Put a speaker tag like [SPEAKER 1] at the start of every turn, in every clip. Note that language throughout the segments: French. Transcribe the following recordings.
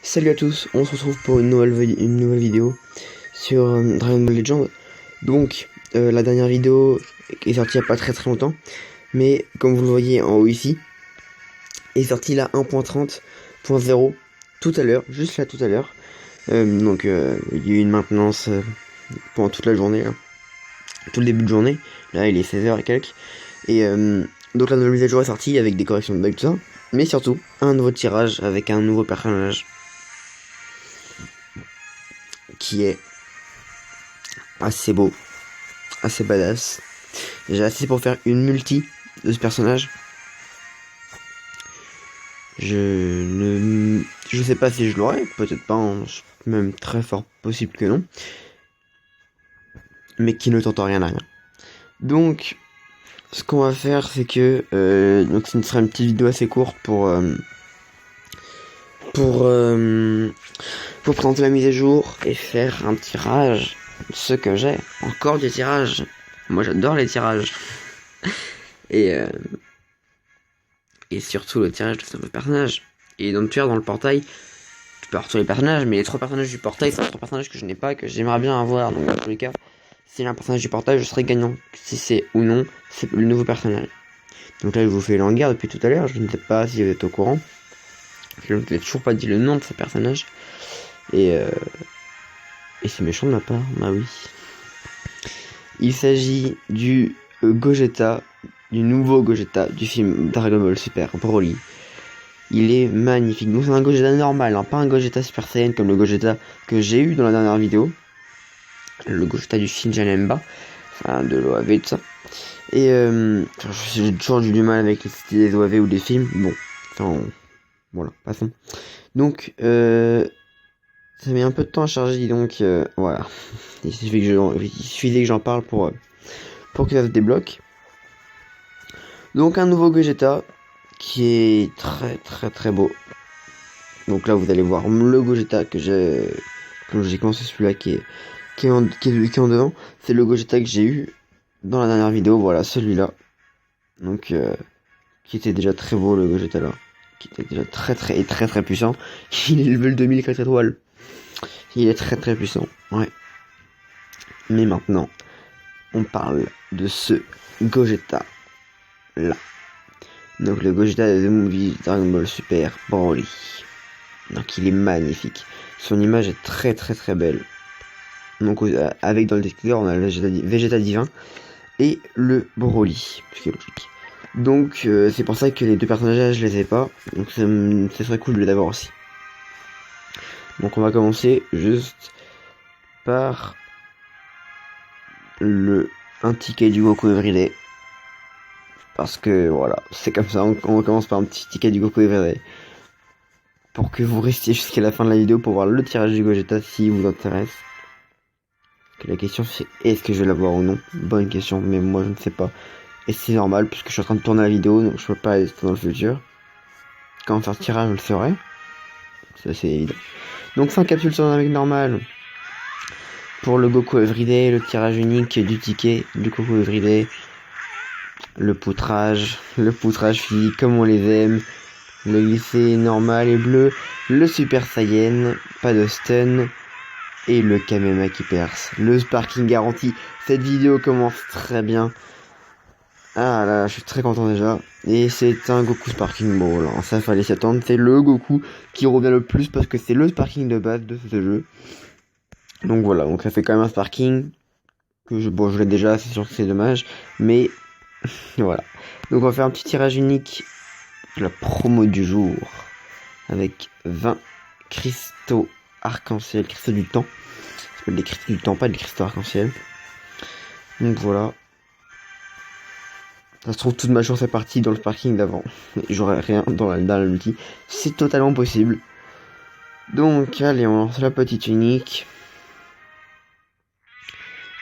[SPEAKER 1] Salut à tous, on se retrouve pour une nouvelle vidéo sur Dragon Ball Legend. Donc, la dernière vidéo est sortie il n'y a pas très longtemps, mais comme vous le voyez en haut ici, est sortie la 1.30.0 tout à l'heure, juste là tout à l'heure. Donc, il y a eu une maintenance pendant toute la journée, là. Tout le début de journée. Là, il est 16h et quelques. Et donc, la nouvelle mise à jour est sortie avec des corrections de bugs, tout ça. Mais surtout, un nouveau tirage avec un nouveau personnage qui est assez beau, assez badass. J'ai assez pour faire une multi de ce personnage. Je sais pas si je l'aurai, peut-être pas, hein, même très fort possible que non. Mais qui ne tente rien à rien. Donc, ce qu'on va faire, c'est que donc ce sera une petite vidéo assez courte pour présenter la mise à jour et faire un tirage. Ce que j'ai, encore des tirages. Moi j'adore les tirages. Et surtout le tirage de ce nouveau personnage. Et donc tu vois dans le portail, tu peux avoir tous les personnages, mais les 3 personnages du portail, c'est 3 personnages que je n'ai pas, que j'aimerais bien avoir. Donc dans tous les cas, si j'ai un personnage du portail, je serai gagnant. Si c'est ou non, c'est le nouveau personnage. Donc là je vous fais l'enguerre depuis tout à l'heure, je ne sais pas si vous êtes au courant. Je ne vous ai toujours pas dit le nom de ce personnage. Et c'est méchant de ma part, bah oui. Il s'agit du Gogeta, du nouveau Gogeta du film Dragon Ball Super Broly. Il est magnifique. Donc c'est un Gogeta normal, hein, pas un Gogeta Super Saiyan comme le Gogeta que j'ai eu dans la dernière vidéo. Le Gogeta du film Janemba, enfin de l'OAV et tout ça. Et j'ai toujours du mal avec les cités des OAV ou des films. Bon, enfin voilà, passons. Donc ça met un peu de temps à charger, donc voilà. Il suffisait que j'en parle pour que ça se débloque. Donc un nouveau Gogeta qui est très beau. Donc là vous allez voir le Gogeta que j'ai commencé, celui-là qui est en devant. C'est le Gogeta que j'ai eu dans la dernière vidéo, voilà celui-là. Donc qui était déjà très beau, le Gogeta là. Qui était déjà très puissant. Il est level 2004 étoiles. Il est très puissant, ouais. Mais maintenant, on parle de ce Gogeta là. Donc le Gogeta de The Movie Dragon Ball Super Broly. Donc il est magnifique. Son image est très belle. Donc avec dans le détecteur on a le Vegeta divin et le Broly, ce qui est logique. Donc c'est pour ça que les deux personnages je les ai pas. Donc ça serait cool de les avoir aussi. Donc on va commencer juste par un ticket du Goku Everyday. Parce que voilà, c'est comme ça, on commence par un petit ticket du Goku Everyday. Pour que vous restiez jusqu'à la fin de la vidéo pour voir le tirage du Gogeta si vous intéresse. Que la question c'est est-ce que je vais l'avoir ou non. Bonne question, mais moi je ne sais pas. Et c'est normal puisque je suis en train de tourner la vidéo, donc je peux pas rester dans le futur. Quand faire le tirage, je le ferai. C'est assez évident. Donc 5 capsules sur un mec normal. Pour le Goku Everyday, le tirage unique du ticket du Goku Everyday. Le poutrage physique comme on les aime. Le lycée normal et bleu. Le Super Saiyan, pas de stun. Et le Kamema qui perce. Le sparking garanti. Cette vidéo commence très bien. Ah là, je suis très content déjà. Et c'est un Goku Sparking Ball. Alors ça fallait s'y attendre. C'est le Goku qui revient le plus parce que c'est le sparking de base de ce jeu. Donc voilà, donc ça fait quand même un sparking que je l'ai déjà, c'est sûr que c'est dommage. Mais voilà. Donc on va faire un petit tirage unique de la promo du jour. Avec 20 cristaux arc-en-ciel, cristaux du temps. Ça s'appelle des cristaux du temps, pas des cristaux arc-en-ciel. Donc voilà. Ça se trouve toute ma chance est partie dans le sparking d'avant. J'aurais rien dans la multi. C'est totalement possible. Donc allez, on lance la petite unique.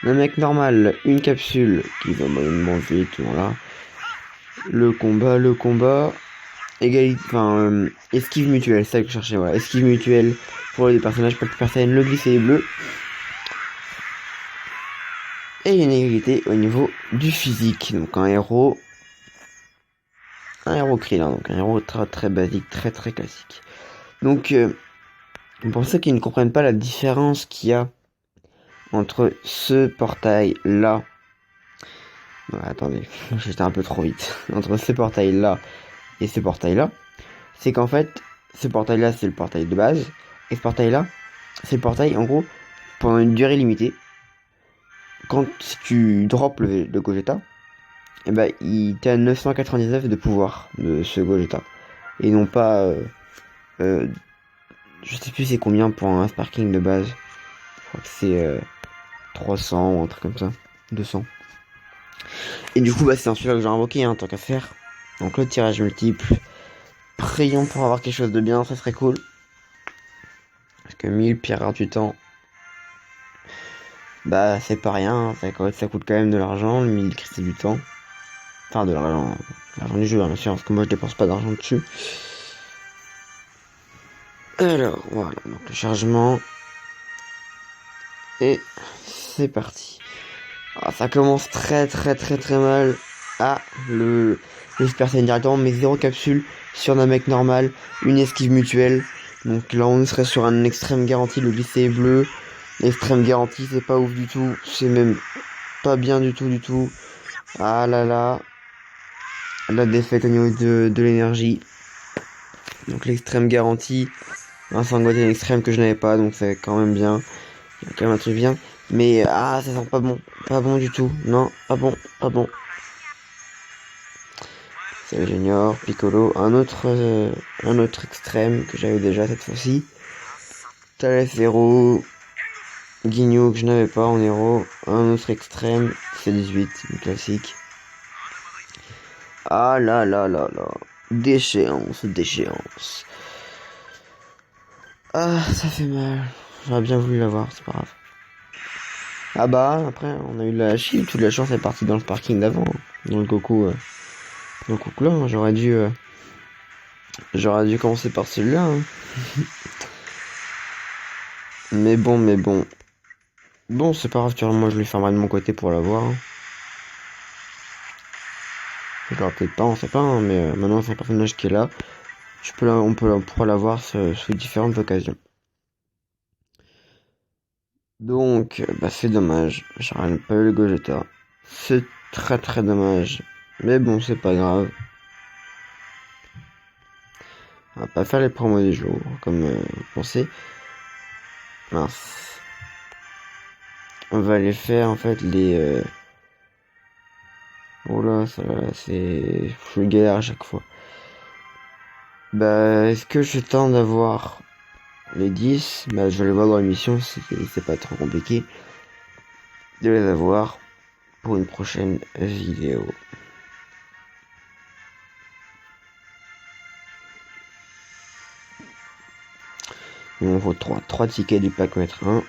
[SPEAKER 1] Un mec normal, une capsule qui va moyennement vite, voilà. Le combat. Égalité, enfin, esquive mutuelle, c'est ça que je cherchais, voilà. Esquive mutuelle pour les personnages, pas de personne, le glisser bleu. Et une égalité au niveau du physique. Donc un héros Krillin, donc un héros très basique, très classique. Donc Pour ceux qui ne comprennent pas la différence qu'il y a entre ce portail-là... Non, attendez, j'étais un peu trop vite. Entre ce portail-là et ce portail-là, c'est qu'en fait, ce portail-là, c'est le portail de base, et ce portail-là, c'est le portail, en gros, pendant une durée limitée. Quand si tu drops le Gogeta, et ben, t'es à 999 de pouvoir de ce Gogeta. Et non pas... je sais plus c'est combien pour un Sparking de base. Je crois que c'est 300 ou un truc comme ça. 200. Et du coup, bah, c'est celui-là que j'ai invoqué, hein, tant qu'à faire. Donc le tirage multiple. Prions pour avoir quelque chose de bien, ça serait cool. Parce que 1000 pierres rares du temps, bah c'est pas rien, ça coûte quand même de l'argent, le 1000 cristal du temps. Enfin de l'argent du jeu, hein, bien sûr, parce que moi je dépense pas d'argent dessus. Alors voilà, donc le chargement. Et c'est parti. Alors, ça commence très mal. Ah, le Super Saiyan directement, mais 0 capsule sur un mec normal, une esquive mutuelle. Donc là on serait sur un extrême garantie, le glisser est bleu. Extrême garantie, c'est pas ouf du tout, c'est même pas bien du tout. Ah là là, la défaite au niveau de l'énergie. Donc l'extrême garantie, un Sangoten extrême que je n'avais pas, donc c'est quand même bien. Il y a quand même un truc bien. Mais ça sent pas bon du tout. Non, pas bon. C'est le Junior, Piccolo, un autre extrême que j'avais déjà cette fois-ci. Thales Zero, Guigno que je n'avais pas en héros, un autre extrême, c'est 18, une classique. Ah là. Déchéance. Ah, ça fait mal. J'aurais bien voulu l'avoir, c'est pas grave. Ah bah, après, on a eu la chip, toute la chance est partie dans le parking d'avant. Dans le Goku, là, hein, j'aurais dû commencer par celui-là. Hein. mais bon. Bon, c'est pas grave, moi je lui fermerai de mon côté pour l'avoir. Hein. Je l'aurai peut-être pas, on sait pas, hein, mais maintenant c'est un personnage qui est là. On pourra l'avoir sous différentes occasions. Donc, bah c'est dommage. J'aurais pas eu le Gogeta. C'est très dommage. Mais bon, c'est pas grave. On va pas faire les promos du jour, comme vous pensez. Mince. On va aller faire en fait les... Oh là, ça là, c'est... Je galère à chaque fois. Bah, est-ce que je tente d'avoir les 10? Bah, je vais les voir dans l'émission, c'est pas trop compliqué de les avoir pour une prochaine vidéo. Il me faut 3 tickets du pack mettre 1.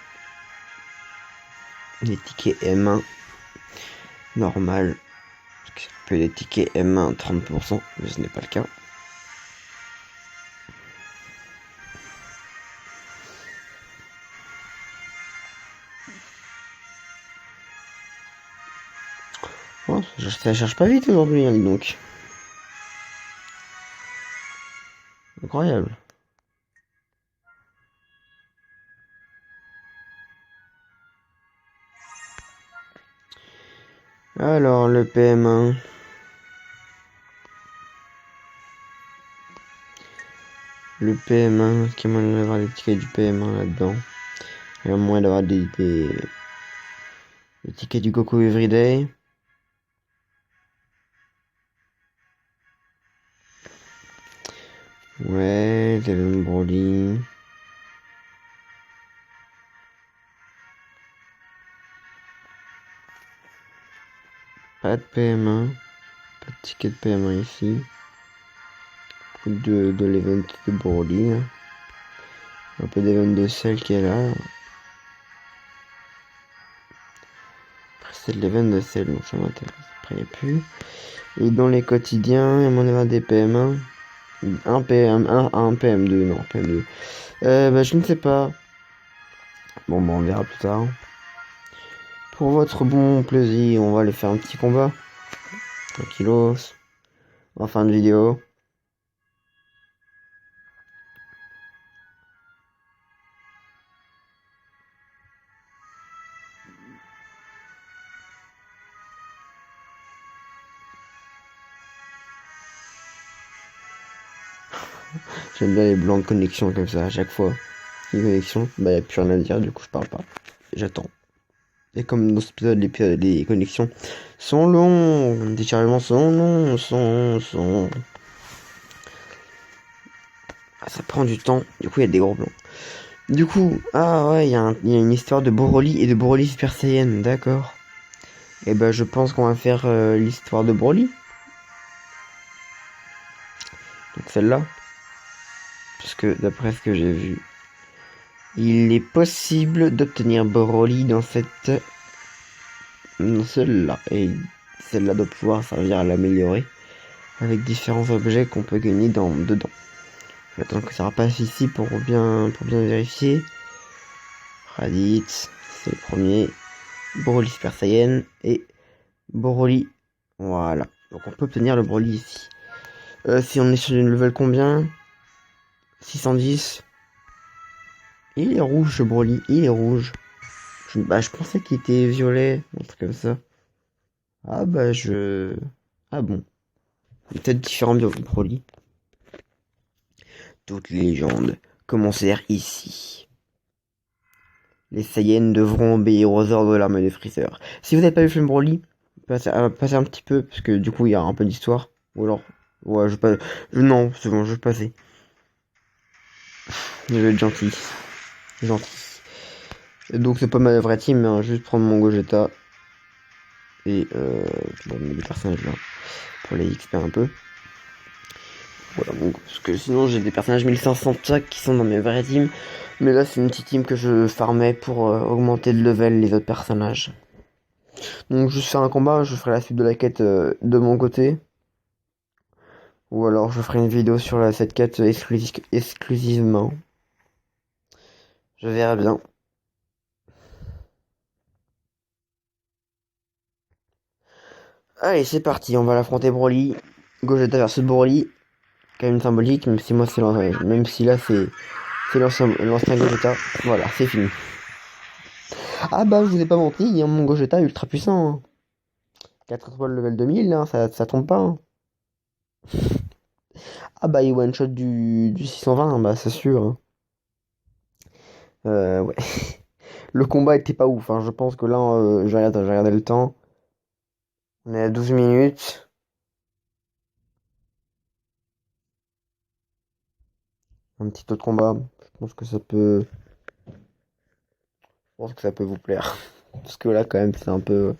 [SPEAKER 1] Des tickets M1 normal. Parce que ça peut être des tickets M1 30%, mais ce n'est pas le cas. Oh, ça cherche pas vite aujourd'hui, hein, dis donc. Incroyable. Alors, le PM1. Le PM1, est-ce qu'il y a moyen d'avoir des tickets du PM1 là-dedans? Il y a moyen d'avoir des tickets du Goku Everyday. Ouais, Devon Broly. Pas de PM1. Pas de ticket de PM1 ici. De l'event de Broly. Hein. Un peu d'event de Cell qui est là. Après c'est de l'event de Cell, donc ça m'intéresse. Après il n'y a plus. Et dans les quotidiens, il y a moyen d'avoir des PM1. Un PM2, non, PM2. Bah je ne sais pas. Bon bah on verra plus tard. Pour votre bon plaisir, on va aller faire un petit combat. Tranquillos. En fin de vidéo. J'aime bien les blancs de connexion comme ça à chaque fois. Les connexions, bah y a plus rien à dire, du coup je parle pas. J'attends. Et comme dans cet épisode, les connexions sont longs, les chargements sont longs, Ah, ça prend du temps, du coup il y a des gros blancs. Du coup, ah ouais, il y a une histoire de Broly et de Broly Super Saiyan, d'accord. Et ben je pense qu'on va faire l'histoire de Broly. Donc celle-là. Parce que d'après ce que j'ai vu, il est possible d'obtenir Broly dans celle-là. Et celle-là doit pouvoir servir à l'améliorer avec différents objets qu'on peut gagner dedans. J'attends que ça repasse ici pour bien vérifier. Raditz, c'est le premier. Broly Super Saiyan et Broly. Voilà. Donc on peut obtenir le Broly ici. Si on est sur une level combien? 610. Il est rouge ce Broly, il est rouge. Je pensais qu'il était violet, un truc comme ça. Ah Ah bon. Peut-être différent de Broly. Toutes les légendes commencèrent ici. Les Saiyans devront obéir aux ordres de l'armée de Freezer. Si vous n'avez pas vu le film Broly, passez un petit peu, parce que du coup il y a un peu d'histoire. Ou alors, ouais, non, c'est bon, je vais passer. Je vais être gentil. Et donc c'est pas ma vraie team, hein, juste prendre mon Gogeta. Et je vais mettre des personnages là, pour les XP un peu. Voilà, donc, parce que sinon j'ai des personnages 1500 chaque qui sont dans mes vraies teams. Mais là c'est une petite team que je farmais pour augmenter de level les autres personnages. Donc juste faire un combat, je ferai la suite de la quête de mon côté. Ou alors je ferai une vidéo sur cette quête exclusivement. Je verrai bien. Allez, c'est parti, on va l'affronter Broly. Gogeta versus Broly. Quand même symbolique, même si moi c'est même si là c'est l'ancien Gogeta. Voilà, c'est fini. Ah bah je vous ai pas menti, il y a mon Gogeta ultra puissant. Hein. 4 étoiles level 2000, hein, ça tombe pas. Hein. Ah bah il one shot du 620, bah c'est sûr. Hein. Ouais. Le combat était pas ouf, hein. Je pense que là, j'ai regardé le temps. On est à 12 minutes. Un petit autre combat. Je pense que ça peut vous plaire. Parce que là, quand même, c'est un peu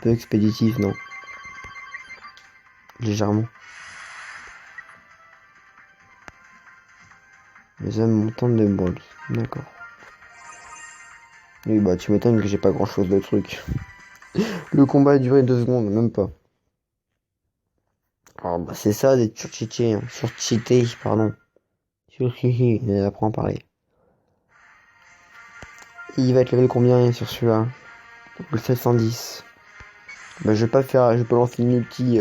[SPEAKER 1] expéditif, non? Légèrement. Les hommes montantes de Broly. D'accord. Oui, bah, tu m'étonnes que j'ai pas grand chose de truc. Le combat a duré 2 secondes, même pas. Alors, bah, c'est ça d'être surcheaté, hein. Surcheaté, pardon. Surcheaté, on apprend à parler. Il va être level combien sur celui-là? Le 710. Bah, je vais lancer une ulti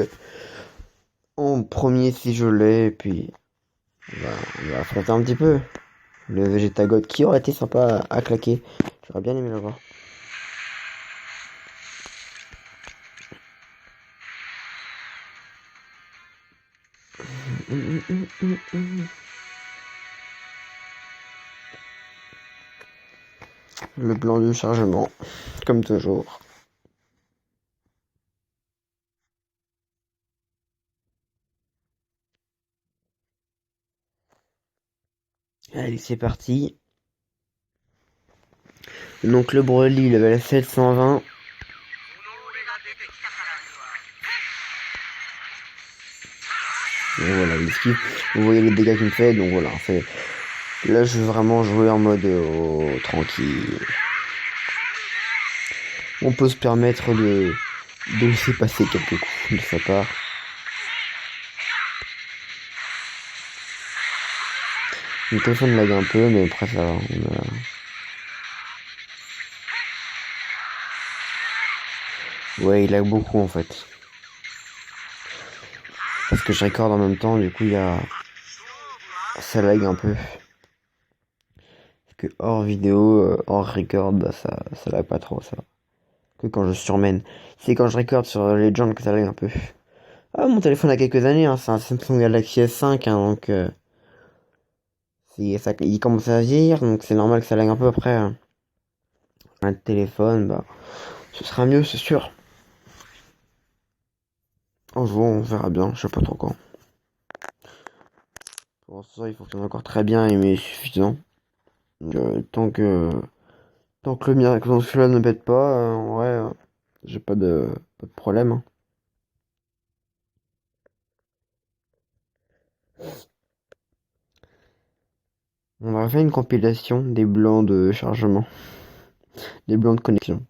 [SPEAKER 1] en premier si je l'ai, et puis on va affronter un petit peu. Le Vegeta God qui aurait été sympa à claquer. J'aurais bien aimé l'avoir. Le blanc du chargement, comme toujours. Allez, c'est parti. Donc le Broly, level 720. Et voilà, vous voyez les dégâts qu'il me fait, donc voilà. Là, je veux vraiment jouer en mode tranquille. On peut se permettre de laisser passer quelques coups de sa part. Le téléphone lag un peu, mais après ça va. Ouais, il lag beaucoup en fait. Parce que je recorde en même temps, du coup ça lag un peu. Parce que hors vidéo, hors record, bah ça lag pas trop ça. Que quand je surmène. C'est quand je record sur Legend que ça lag un peu. Ah, mon téléphone a quelques années, hein, c'est un Samsung Galaxy S5, hein, donc Il commence à vieillir, donc c'est normal que ça lag un peu après. Un téléphone, bah, ce sera mieux, c'est sûr. Un jour, on verra bien, je sais pas trop quand. Pour ça, il faut que ça soit encore très bien mais suffisant. Donc, tant que le mien, que celui-là ne pète pas, en vrai, j'ai pas de problème, hein. On va faire une compilation des blancs de chargement, des blancs de connexion.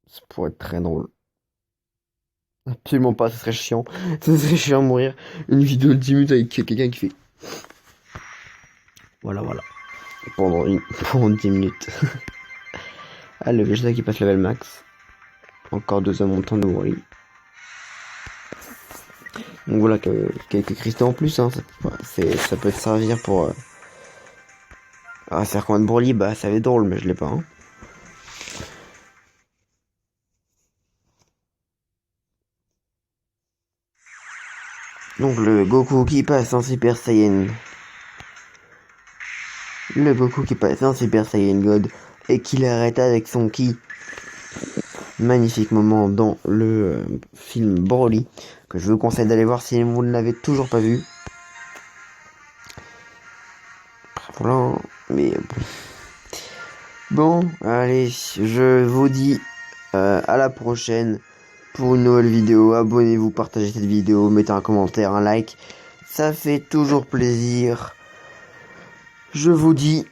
[SPEAKER 1] Ça pourrait être très drôle. Absolument pas, ce serait chiant. Ce serait chiant à mourir. Une vidéo de 10 minutes avec quelqu'un qui fait. Voilà, voilà. Pendant 10 minutes. Ah, le Vegeta qui passe level max. Encore 2 à mon temps de worry. Donc voilà, quelques cristaux en plus, hein. Ça peut te servir pour. Ah, c'est combat de Broly, bah ça va être drôle, mais je l'ai pas, hein. Donc le Goku qui passe en Super Saiyan. Le Goku qui passe en Super Saiyan God et qui l'arrête avec son ki. Magnifique moment dans le film Broly que je vous conseille d'aller voir si vous ne l'avez toujours pas vu. Voilà, mais bon, allez, je vous dis à la prochaine pour une nouvelle vidéo. Abonnez-vous, partagez cette vidéo, mettez un commentaire, un like, ça fait toujours plaisir. Je vous dis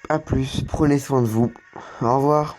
[SPEAKER 1] à plus, prenez soin de vous, au revoir.